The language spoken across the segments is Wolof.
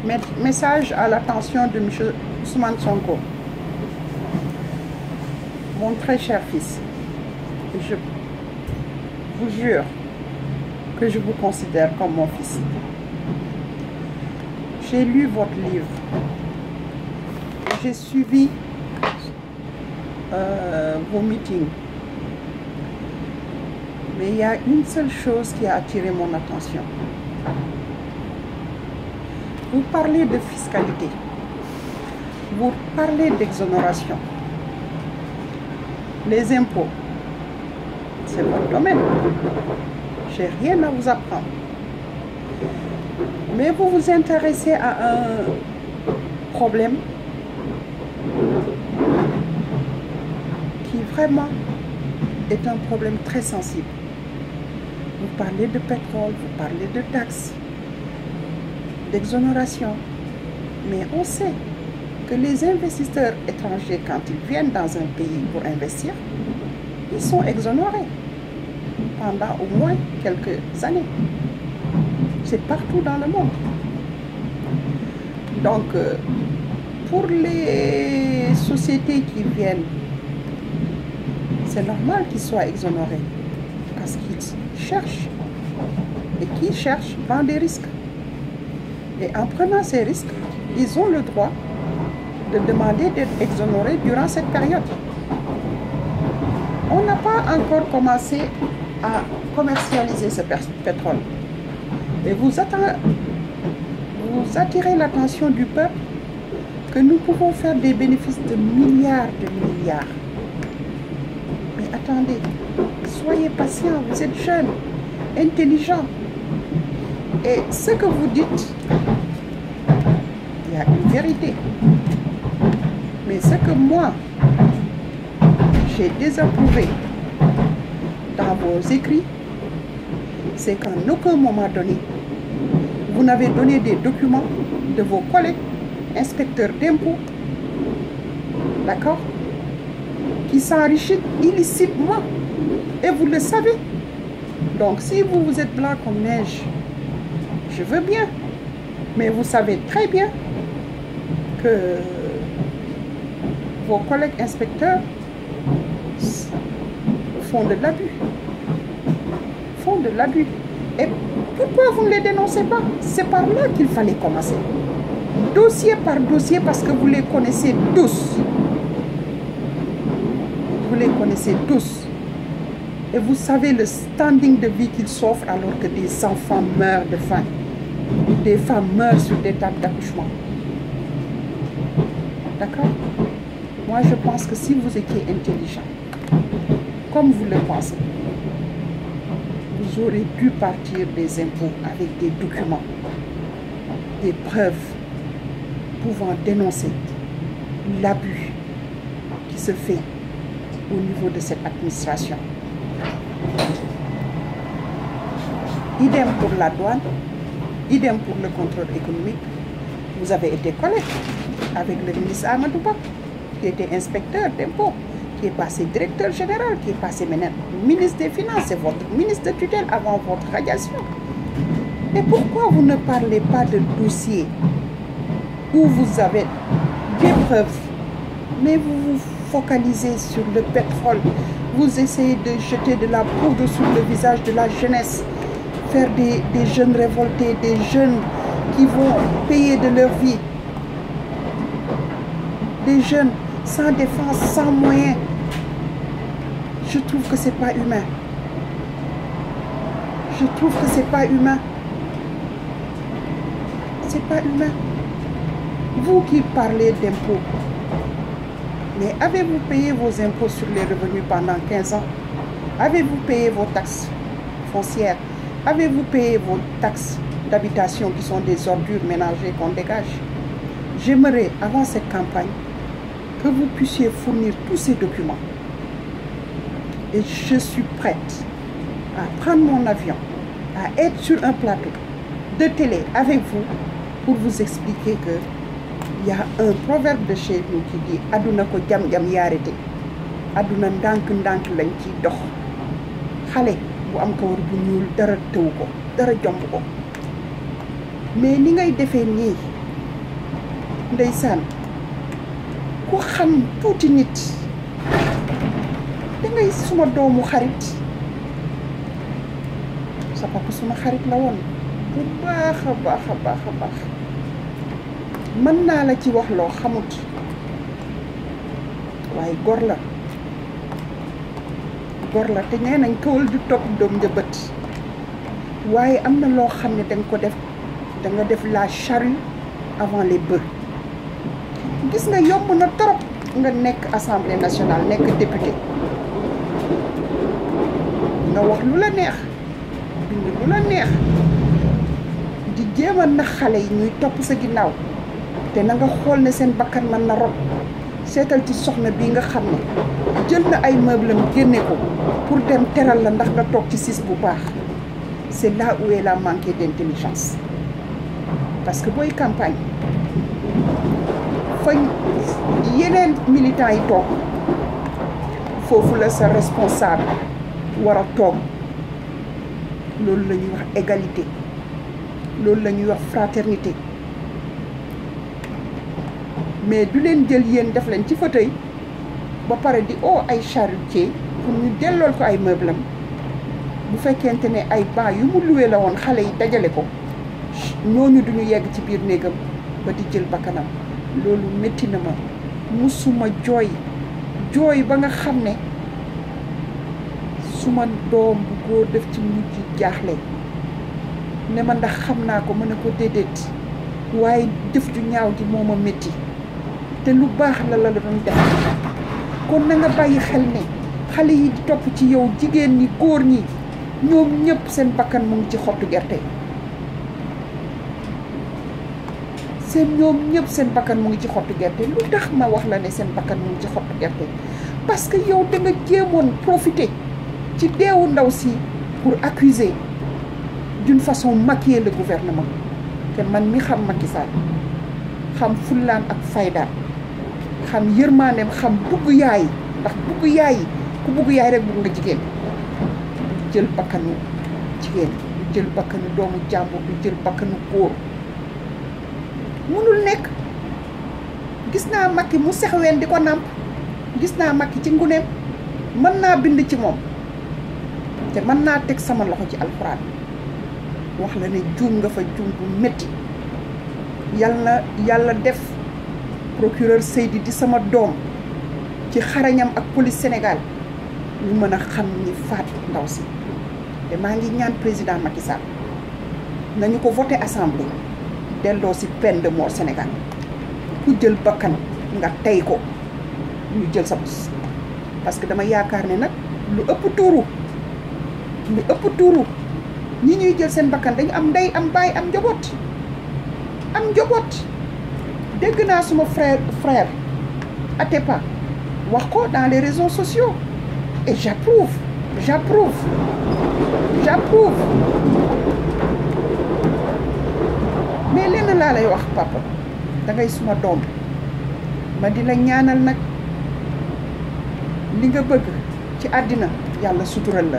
Message à l'attention de M. Ousmane Sonko. Mon très cher fils, je vous jure que je vous considère comme mon fils. J'ai lu votre livre. J'ai suivi vos meetings. Mais il y a une seule chose qui a attiré mon attention. Vous parlez de fiscalité. Vous parlez d'exonération. Les impôts, c'est votre domaine. Je n'ai rien à vous apprendre. Mais vous vous intéressez à un problème qui vraiment est un problème très sensible. Vous parlez de pétrole, vous parlez de taxes, d'exonération. Mais on sait que les investisseurs étrangers, quand ils viennent dans un pays pour investir, ils sont exonérés pendant au moins quelques années. C'est partout dans le monde. Donc, pour les sociétés qui viennent, c'est normal qu'ils soient exonérés parce qu'ils cherchent. Et qui cherchent prend des risques. Et en prenant ces risques, ils ont le droit de demander d'être exonérés durant cette période. On n'a pas encore commencé à commercialiser ce pétrole. Et vous attirez l'attention du peuple que nous pouvons faire des bénéfices de milliards. Mais attendez, soyez patients, vous êtes jeunes, intelligents. Et ce que vous dites, il y a une vérité. Mais ce que moi, j'ai désapprouvé dans vos écrits, c'est qu'en aucun moment donné, vous n'avez donné des documents de vos collègues inspecteurs d'impôts, d'accord, qui s'enrichissent illicitement, et vous le savez. Donc si vous êtes blanc comme neige, je veux bien, mais vous savez très bien que vos collègues inspecteurs font de l'abus. Et pourquoi vous ne les dénoncez pas? C'est par là qu'il fallait commencer. Dossier par dossier, parce que vous les connaissez tous. Vous les connaissez tous. Et vous savez le standing de vie qu'ils s'offrent alors que des enfants meurent de faim. Des femmes meurent sur des tables d'accouchement. D'accord? Moi, je pense que si vous étiez intelligent, comme vous le pensez, vous aurez dû partir des impôts avec des documents, des preuves pouvant dénoncer l'abus qui se fait au niveau de cette administration. Idem pour la douane, idem pour le contrôle économique. Vous avez été collègue avec le ministre Amadou Ba, qui était inspecteur d'impôts, qui est passé directeur général, qui est passé maintenant ministre des Finances, c'est votre ministre de tutelle avant votre radiation. Et pourquoi vous ne parlez pas de dossiers où vous avez des preuves, mais vous vous focalisez sur le pétrole, vous essayez de jeter de la poudre sur le visage de la jeunesse, faire des jeunes révoltés, des jeunes qui vont payer de leur vie, des jeunes sans défense, sans moyens. Je trouve que c'est pas humain. Je trouve que c'est pas humain. C'est pas humain. Vous qui parlez d'impôts, mais avez-vous payé vos impôts sur les revenus pendant 15 ans? Avez-vous payé vos taxes foncières? Avez-vous payé vos taxes d'habitation qui sont des ordures ménagères qu'on dégage? J'aimerais, avant cette campagne, que vous puissiez fournir tous ces documents. Et je suis prête à prendre mon avion, à être sur un plateau de télé avec vous pour vous expliquer que il y a un proverbe de chez nous qui dit aduna ko jam jam yaarete aduna ndank ndank lañ ci dox xale bu am kawar bu ñuul dara tew ko dara jomb ko mais ni ngay defee nii ndeysaan ku xam tuuti nit dangay suma doomu xarit sa papa suma xarit la woon bu baax a baax a baax a baax mën naa la ci wax loo xamut waaye gor la te nee nañ kawal du topp doom njëbët waaye am na loo xam ne danga ko def danga def la charrue avant les bœufs gis nga yomb na trop nga nekk assemblée nationale nekk député nga wax lu la neex bind lu la neex di jéem a nax xale yi ñuy topp sa ginnaaw te na nga xool ne seen bakkan mën na rot seetal ci soxna bii nga xam ne jël na ay meuble am génne ko pour dem teral la ndax nga toog ci siis bu baax c'est là où elle a manqué d'intelligence parce que booy campagne fañ yeneen militants yi toog foofu la sa responsable war a toog loolu la ñuy wax égalité loolu la ñuy wax fraternité mais du leen jël yéen def leen ci fauteuil ba pare di ay charretier pour ñu dellool ko ay meuble am bu fekkente ne ay banc yu mu luwee la woon xale yi dajale ko ñooñu duñu yegg ci biir néegam ba di jël bakkanam loolu métti na ma musuma jooy ba nga xam ne suma doom bu góor def ci mujj jaaxle ne ma ndax xam naa ko mën a ko déedéet waaye jëf ju ñaaw ji moo ma métti te lu baax la doon def kon na nga bàyyi xel ne xale yi di topp ci yow jigéen ñi góor ñi ñoom ñëpp seen bakkan mu ngi ci xottu gerte ñoom ñëpp seen bakkan mu ngi ci xottu gerte lu tax ma wax la ne seen bakkan mu ngi ci xottu gerte parce que yow da nga jéemoon profiter ci deewu ndaw si pour accuser d'une façon maquiller le gouvernement te man mi xam Macky Sall xam fullaam ak faydaam xam yërmandeem xam bugg yaay ndax bugg yaay ku bugg yaay rek bugg nga jigéen du jël bakkanu jigéen du jël bakkanu doomu jàmbur du jël bakkanu góor mënul nekk gis naa Macky mu sexween di ko nàmp gis naa Macky ci nguneem mën naa bind ci moom te mën naa teg sama loxo ci alxuraan wax la ne juum nga fa juum bu métti yàlla def procureur Seydi di sama doom ci xarañam ak police Sénégal ñu mën a xam ni faat ndaw si te maa ngi ñaan président Macky Sall nañu ko voté assemblée delloo si peine de mort Sénégal ku jël bakkan nga tey ko ñu jël sa bos parce que dama yaakaar ne nag lu ëpp tuuru ñi ñuy jël seen bakkan dañu am ndey am baay am njaboot dégg naa suma frère Atepa wax ko dans les réseaux sociaux et j'approuve mais lenn laa lay wax papa dangay suma doom ma di la ñaanal nag li nga bëgg ci àddina yàlla sutural la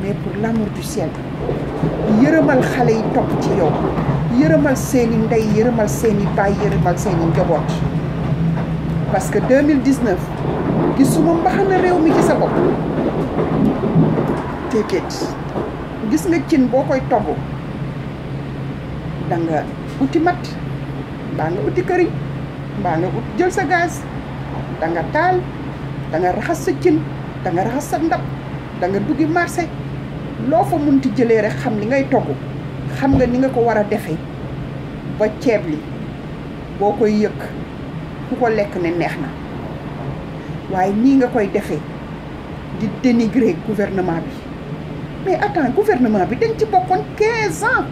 mais pour l'amour du ciel yërëmal xale yi topp ci yow yërëmal seeni ndey yërëmal seeni baay yërëmal seeni njaboot parce que 2019 gisuma mbaxana réew mi ci sa bopp déedéet gis nga cin boo koy togg danga uti mat mbaa nga uti këriñ mbaa nga jël sa gaz danga taal danga raxas sa cin danga raxas sa ndab danga duggi marché loo fa munti jëlee rek xam li ngay togg xam nga ni nga ko war a defee ba ceeb li boo koy yëkk ku ko lekk ne neex na waaye nii nga koy defee di dénigrer gouvernement bi mais attends gouvernement bi dañ ci bokkoon 15 ans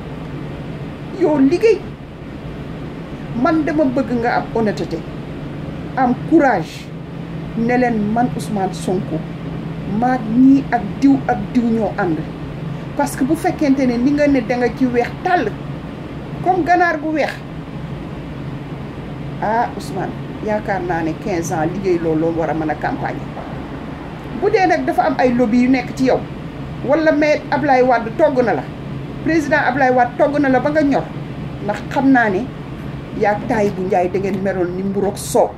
yow liggéey man dama bëgg nga am honnêteté am courage ne leen man Ousmane Sonko maag ñii ak diw ñoo ànd parce que bu fekkente ne ni nga ne da nga ci weex tàll comme ganaar gu weex Ousmane yaakaar naa ne 15 ans liggéey loolu war a mën a campagne bu dee nag dafa am ay lobby yu nekk ci yow wala mais Ablaye Wade togg na la président Ablaye Wade togg na la ba nga ñor ndax xam naa ne yaa taay bu njaay da ngeen meroon ni mburoog soow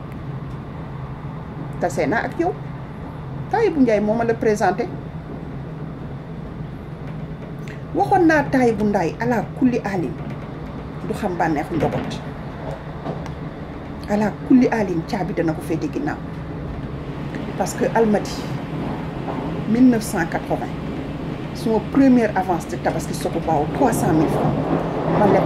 tase naa ak yow taay bu njaay moo ma la présenté waxoon naa taay bu ndaay ala kulli alin du xam bànneexu ndogot ala kulli alin caabi dana ko féete ginnaaw parce que Almadi 1980 suma première avance de tabaski soko baaw 300 000 francs man la